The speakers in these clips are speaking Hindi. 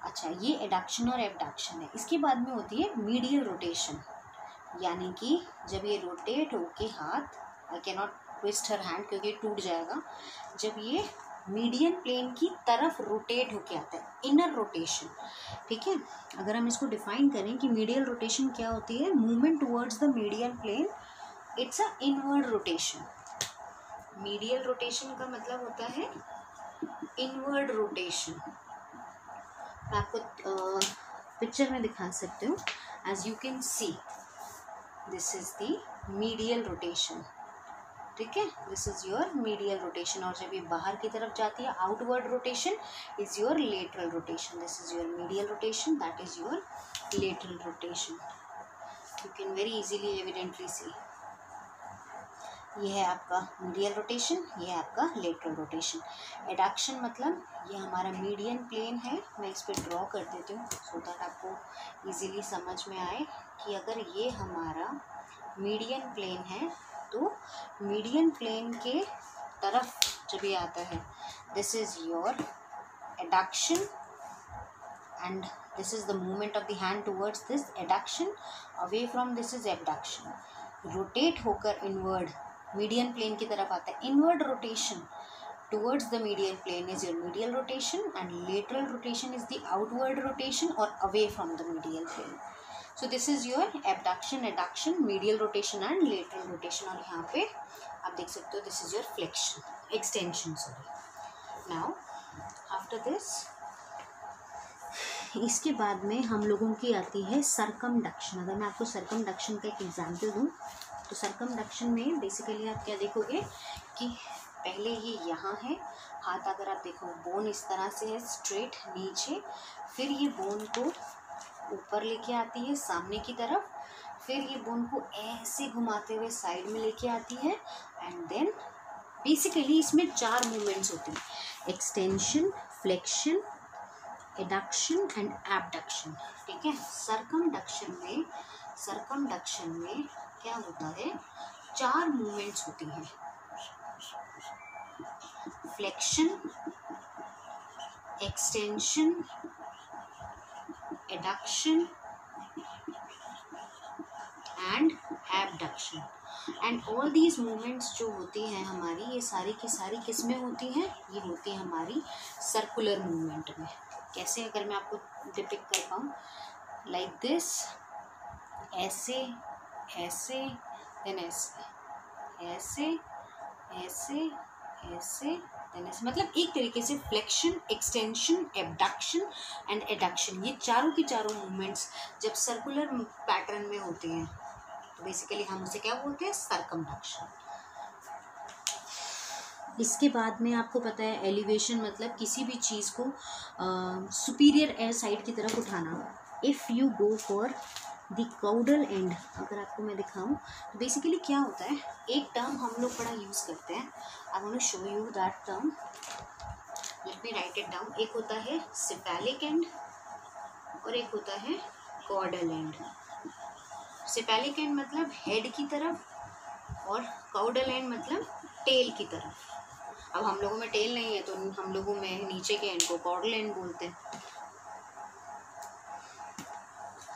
अच्छा, ये एडक्शन और एबडक्शन है। इसके बाद में होती है मीडियल रोटेशन, यानी कि जब ये रोटेट होके हाथ, I can not twist her hand क्योंकि टूट जाएगा, जब ये मीडियन प्लेन की तरफ रोटेट होके आता है, इनर रोटेशन। ठीक है, अगर हम इसको डिफाइन करें कि मीडियल रोटेशन क्या होती है, movement towards the median plane, it's a inward rotation. Medial rotation का मतलब होता है इनवर्ड रोटेशन। मैं आपको पिक्चर में दिखा सकती हूँ। As you can see, this is the medial rotation. ठीक है, this is your medial rotation. और जब ये बाहर की तरफ जाती है, outward rotation is your lateral rotation. This is your medial rotation, that is your lateral rotation. You can very easily evidently see, ये है आपका मीडियल रोटेशन, ये है आपका लेटरल रोटेशन। एडक्शन मतलब ये हमारा मीडियन प्लेन है। मैं इस पर ड्रॉ कर देती हूँ सो दैट आपको इजीली समझ में आए कि अगर ये हमारा मीडियन प्लेन है तो मीडियन प्लेन के तरफ जब ये आता है, this is your adduction and this is the movement of the hand towards this adduction, away from this is abduction. Rotate होकर इनवर्ड मीडियन प्लेन की तरफ आता है, inward rotation towards the medial plane is your medial rotation and lateral rotation is the outward rotation or away from the medial plane. So this is your abduction, adduction, medial rotation and lateral rotation. और यहाँ पे आप देख सकते हो this is your flexion, extension sorry. Now after this, इसके बाद में हम लोगों की आती है circumduction। अगर मैं आपको circumduction का एक एग्जाम्पल दूँ तो circumduction में बेसिकली आप क्या देखोगे कि पहले ये यहाँ है हाथ, अगर आप देखो बोन इस तरह से है स्ट्रेट नीचे, फिर ये बोन को ऊपर लेके आती है सामने की तरफ, फिर ये बोन को ऐसे घुमाते हुए साइड में लेके आती है एंड देन बेसिकली इसमें 4 मूवमेंट्स होती हैं, extension, flexion, adduction and abduction. ठीक है, सरकमडक्शन में क्या होता है, 4 मूवमेंट्स होती हैं, flexion, extension, adduction and abduction. And all these movements जो होती हैं हमारी, ये सारी की सारी किस में होती हैं, ये होती है हमारी सर्कुलर मूवमेंट में। कैसे, अगर मैं आपको डिपिक्ट कर पाऊँ, लाइक दिस, ऐसे ऐसे देन ऐसे ऐसे ऐसे ऐसे देन ऐसे, मतलब एक तरीके से flexion, extension, abduction and adduction, ये चारों की चारों मूवमेंट्स जब सर्कुलर पैटर्न में होते हैं तो बेसिकली हम उसे क्या बोलते हैं, सर्कमडक्शन। इसके बाद में आपको पता है एलिवेशन मतलब किसी भी चीज़ को सुपीरियर एयर साइड की तरफ उठाना। If you go for the caudal and, अगर आपको मैं दिखाऊं तो बेसिकली क्या होता है, एक टर्म हम लोग बड़ा यूज़ करते हैं, I want to show you that term, let me write it down. एक होता है सेफेलिक एंड और एक होता है कॉर्डल एंड। सेफेलिक एंड मतलब हेड की तरफ और काउडल एंड मतलब टेल की तरफ। अब हम लोगों में टेल नहीं है तो हम लोगों में नीचे के एंड को कॉर्डल एंड बोलते हैं।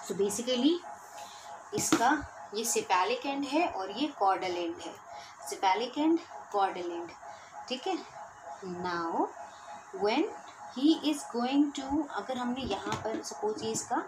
तो बेसिकली इसका ये सेफेलिक एंड है और ये कॉर्डल एंड है, सेफेलिक एंड कॉर्डल एंड। ठीक है, now when he is going to, अगर हमने यहाँ पर सपोज ये इसका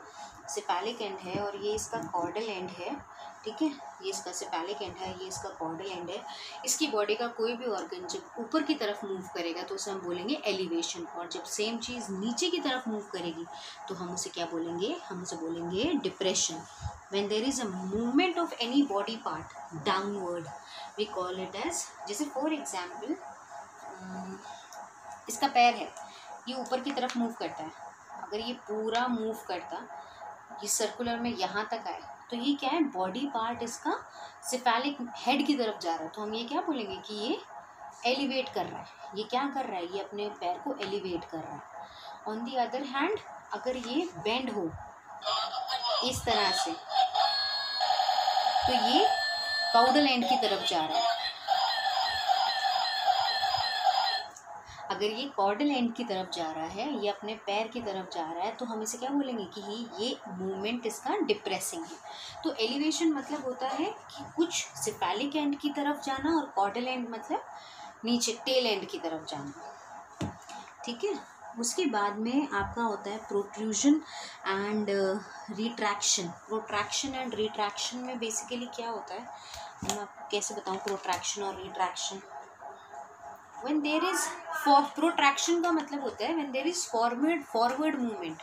सेफेलिक एंड है और ये इसका कॉर्डल एंड है, ठीक है, ये इसका सेफेलिक एंड है, ये इसका कॉर्डल एंड है, इसकी बॉडी का कोई भी ऑर्गन जब ऊपर की तरफ मूव करेगा तो उसे हम बोलेंगे एलिवेशन, और जब सेम चीज़ नीचे की तरफ मूव करेगी तो हम उसे क्या बोलेंगे, हम उसे बोलेंगे depression. When there is a movement of any body part downward we call it as, जैसे फॉर एग्जाम्पल इसका पैर है, ये ऊपर की तरफ मूव करता है, अगर ये पूरा मूव करता, ये सर्कुलर में यहाँ तक आए तो ये क्या है, बॉडी पार्ट इसका सेफेलिक हेड की तरफ जा रहा है, तो हम ये क्या बोलेंगे कि ये एलिवेट कर रहा है, ये क्या कर रहा है, ये अपने पैर को एलिवेट कर रहा है। ऑन दी अदर हैंड अगर ये बेंड हो इस तरह से तो ये काउडल एंड की तरफ जा रहा है। अगर ये कॉर्डल एंड की तरफ जा रहा है, ये अपने पैर की तरफ जा रहा है, तो हम इसे क्या बोलेंगे कि ये मूवमेंट इसका डिप्रेसिंग है। तो एलिवेशन मतलब होता है कि कुछ सिफेलिक एंड की तरफ जाना, और कॉर्डल एंड मतलब नीचे टेल एंड की तरफ जाना, ठीक है। उसके बाद में आपका होता है protrusion and retraction. Protraction and retraction में बेसिकली क्या होता है, मैं आपको कैसे बताऊँ प्रोट्रैक्शन और retraction. When there is protraction का मतलब होता है when there is forward movement,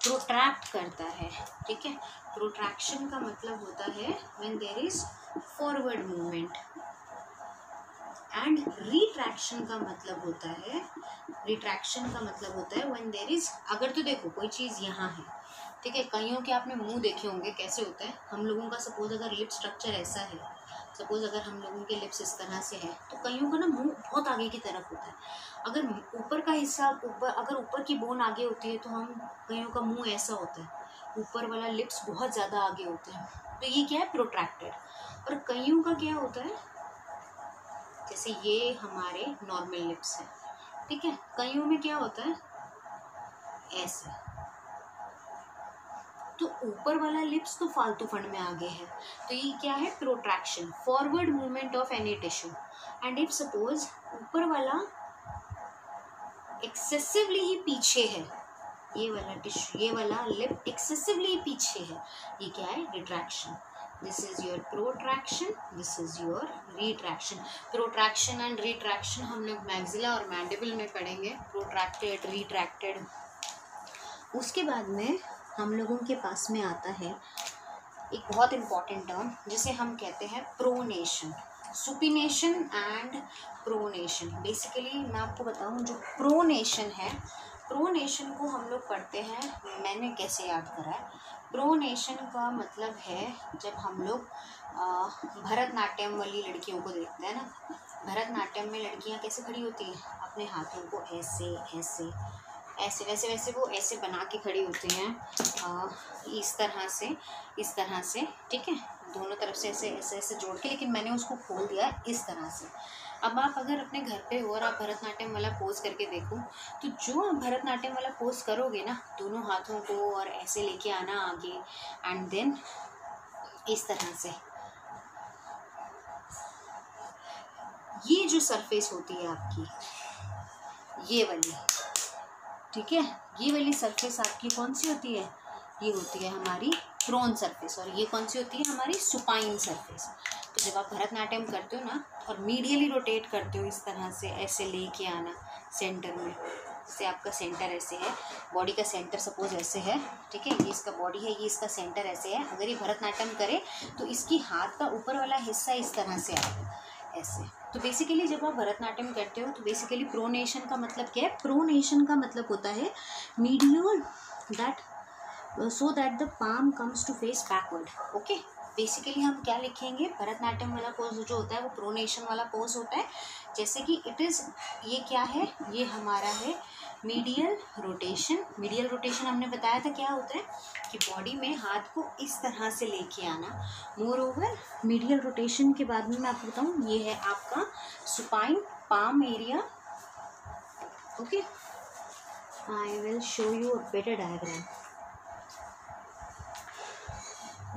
protract करता है, ठीक है। प्रोट्रैक्शन का मतलब होता है when there is forward movement, and retraction का मतलब होता है, रिट्रैक्शन का मतलब होता है व्हेन देयर इज, अगर तो देखो कोई चीज़ यहाँ है, ठीक है, कईयों के आपने मुंह देखे होंगे कैसे होता है। हम लोगों का सपोज अगर लिप स्ट्रक्चर ऐसा है, सपोज अगर हम लोगों के लिप्स इस तरह से है, तो कईयों का ना मुंह बहुत आगे की तरफ होता है। अगर ऊपर का हिस्सा अगर ऊपर की बोन आगे होती है, तो हम कईयों का मुंह ऐसा होता है, ऊपर वाला लिप्स बहुत ज़्यादा आगे होते हैं, तो ये क्या है, प्रोट्रैक्टेड। और कईयों का क्या होता है, जैसे ये हमारे नॉर्मल लिप्स हैं, ठीक है, कईयों में क्या होता है ऐसे, तो ऊपर वाला लिप्स तो फालतू फंड में आगे है, तो ये क्या है, protraction, forward movement of any tissue. And if suppose ऊपर वाला एक्सेसिवली ही पीछे है, ये वाला टिश्यू, ये वाला लिप एक्सेसिवली पीछे है, ये क्या है, retraction. This is your protraction, this is your retraction. Protraction and retraction हम लोग मैक्सिला और मैंडिबल में पढ़ेंगे, प्रोट्रैक्टेड, रिट्रैक्टेड। उसके बाद में हम लोगों के पास में आता है एक बहुत इम्पॉर्टेंट टर्म जिसे हम कहते हैं pronation, supination and pronation. Basically मैं आपको बताऊं, जो प्रोनेशन है, प्रोनेशन को हम लोग पढ़ते हैं, मैंने कैसे याद करा है, प्रोनेशन का मतलब है जब हम लोग भरतनाट्यम वाली लड़कियों को देखते हैं ना, भरतनाट्यम में लड़कियां कैसे खड़ी होती हैं, अपने हाथों को ऐसे ऐसे ऐसे, वैसे वैसे वो ऐसे बना के खड़ी होती हैं, इस तरह से, ठीक है, दोनों तरफ से ऐसे ऐसे ऐसे जोड़ के, लेकिन मैंने उसको खोल दिया इस तरह से। अब आप अगर अपने घर पे हो और आप भरतनाट्यम वाला पोज करके देखो, तो जो आप भरतनाट्यम वाला पोज करोगे ना, दोनों हाथों को और ऐसे लेके आना आगे, एंड देन इस तरह से, ये जो सरफेस होती है आपकी, ये वाली, ठीक है, ये वाली सरफेस आपकी कौन सी होती है, ये होती है हमारी प्रोन सरफेस, और ये कौन सी होती है, हमारी सुपाइन सरफेस। तो जब आप भरतनाट्यम करते हो ना, और मीडियली रोटेट करते हो इस तरह से, ऐसे लेके आना सेंटर में, जैसे आपका सेंटर ऐसे है, बॉडी का सेंटर सपोज ऐसे है, ठीक है, ये इसका बॉडी है, ये इसका सेंटर ऐसे है। अगर ये भरतनाट्यम करे तो इसकी हाथ का ऊपर वाला हिस्सा इस तरह से आएगा ऐसे। तो बेसिकली जब आप भरतनाट्यम करते हो, तो बेसिकली प्रोनेशन का मतलब क्या है, प्रोनेशन का मतलब होता है medial that, so that the palm comes to face backward. Okay, basically हम क्या लिखेंगे, भरतनाट्यम वाला पोज जो होता है वो प्रोनेशन वाला पोज होता है। जैसे कि इट इज़, ये क्या है, ये हमारा है मीडियल रोटेशन। मीडियल रोटेशन हमने बताया था क्या होता है, कि बॉडी में हाथ को इस तरह से लेके आना। मोर ओवर मीडियल रोटेशन के बाद में मैं आपको बताऊँ, ये है आपका supine palm area. Okay, I will show you a better diagram.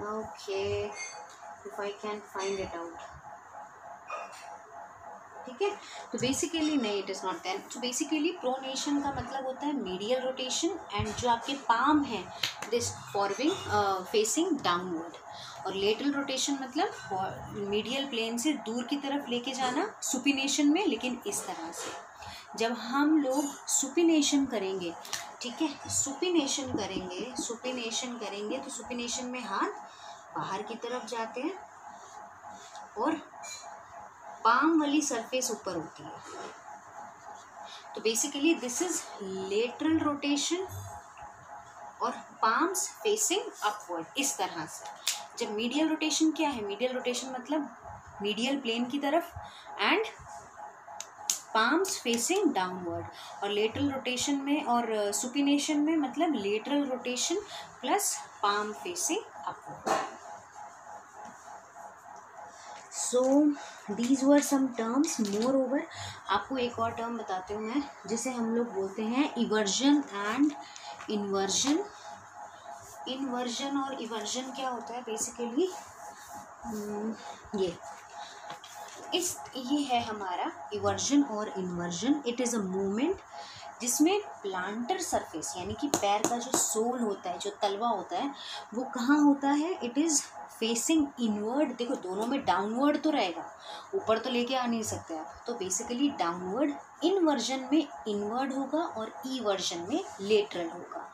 Okay, if I can find it out, ठीक है। तो बेसिकली नहीं, इट इज़ नॉट देन। तो बेसिकली प्रोनेशन का मतलब होता है मीडियल रोटेशन, एंड जो आपके पाम है दिस फॉरवर्ड फेसिंग डाउनवर्ड, और लेटरल रोटेशन मतलब मीडियल प्लेन से दूर की तरफ लेके जाना सुपिनेशन में, लेकिन इस तरह से। जब हम लोग सुपिनेशन करेंगे, ठीक है, सुपिनेशन करेंगे तो सुपिनेशन में हाथ बाहर की तरफ जाते हैं और पाम वाली सरफेस ऊपर होती है। तो basically this is lateral rotation और पाम्स फेसिंग अपवर्ड, इस तरह से। जब मीडियल रोटेशन क्या है, मीडियल रोटेशन मतलब मीडियल प्लेन की तरफ एंड पाम्स फेसिंग डाउनवर्ड, और लेटरल रोटेशन में और सुपिनेशन में मतलब lateral rotation plus palm facing upward. So these were some terms. Moreover आपको एक और टर्म बताती हूँ मैं, जिसे हम लोग बोलते हैं इवर्जन एंड इन्वर्जन। इन्वर्जन और इवर्जन क्या होता है बेसिकली, ये है हमारा इवर्जन और inversion. It is a movement जिसमें प्लांटर सरफेस यानी कि पैर का जो सोल होता है, जो तलवा होता है, वो कहाँ होता है, इट इज़ फेसिंग इनवर्ड। देखो दोनों में डाउनवर्ड तो रहेगा, ऊपर तो लेके आ नहीं सकते आप, तो बेसिकली डाउनवर्ड। इनवर्जन में इनवर्ड होगा और ई वर्जन में लेटरल होगा।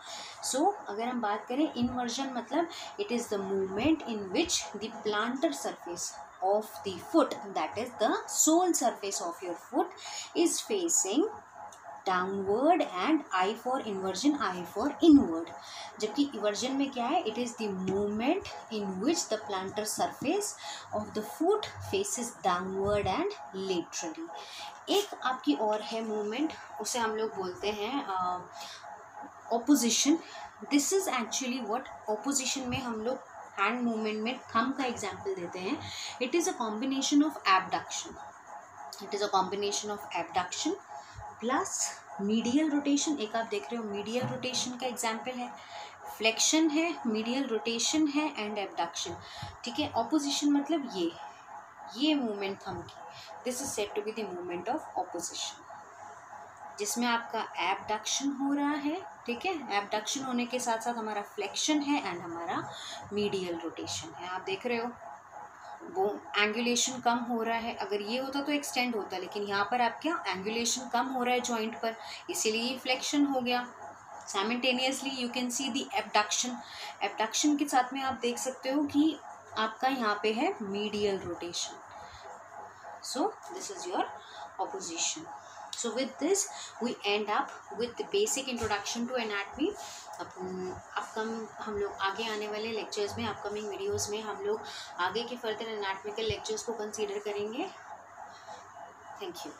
सो अगर हम बात करें इनवर्जन मतलब it is the movement in which the planter surface of the foot, that is the sole surface of your foot, is facing downward, and I for inversion, I for inward। जबकि इवर्जन में क्या है, it is the movement in which the plantar surface of the foot faces downward and laterally। एक आपकी और है मूवमेंट, उसे हम लोग बोलते हैं opposition. This is actually what opposition में हम लोग हैंड मूवमेंट में थंब का एग्जाम्पल देते हैं। It is a combination of abduction, it is a combination of abduction plus medial rotation. एक आप देख रहे हो मीडियल रोटेशन का एग्जाम्पल है, फ्लेक्शन है, मीडियल रोटेशन है एंड एबडक्शन। ठीक है, ऑपोजिशन मतलब ये मूवमेंट थंब की, this is said to be the movement of opposition, जिसमें आपका एबडक्शन हो रहा है। ठीक है, एबडक्शन होने के साथ साथ हमारा फ्लेक्शन है एंड हमारा मीडियल रोटेशन है। आप देख रहे हो वो एंगुलेशन कम हो रहा है, अगर ये होता तो एक्सटेंड होता, लेकिन यहाँ पर आप क्या एंगुलेशन कम हो रहा है जॉइंट पर, इसीलिए ये फ्लेक्शन हो गया। Simultaneously you can C the abduction, abduction के साथ में आप देख सकते हो कि आपका यहाँ पे है medial rotation. So this is your opposition। So with this we end up with the basic introduction to anatomy। हम लोग आगे आने वाले लेक्चर्स में, अपकमिंग वीडियोस में हम लोग आगे के फर्दर एनाटॉमिकल लेक्चर्स को कंसीडर करेंगे। Thank you.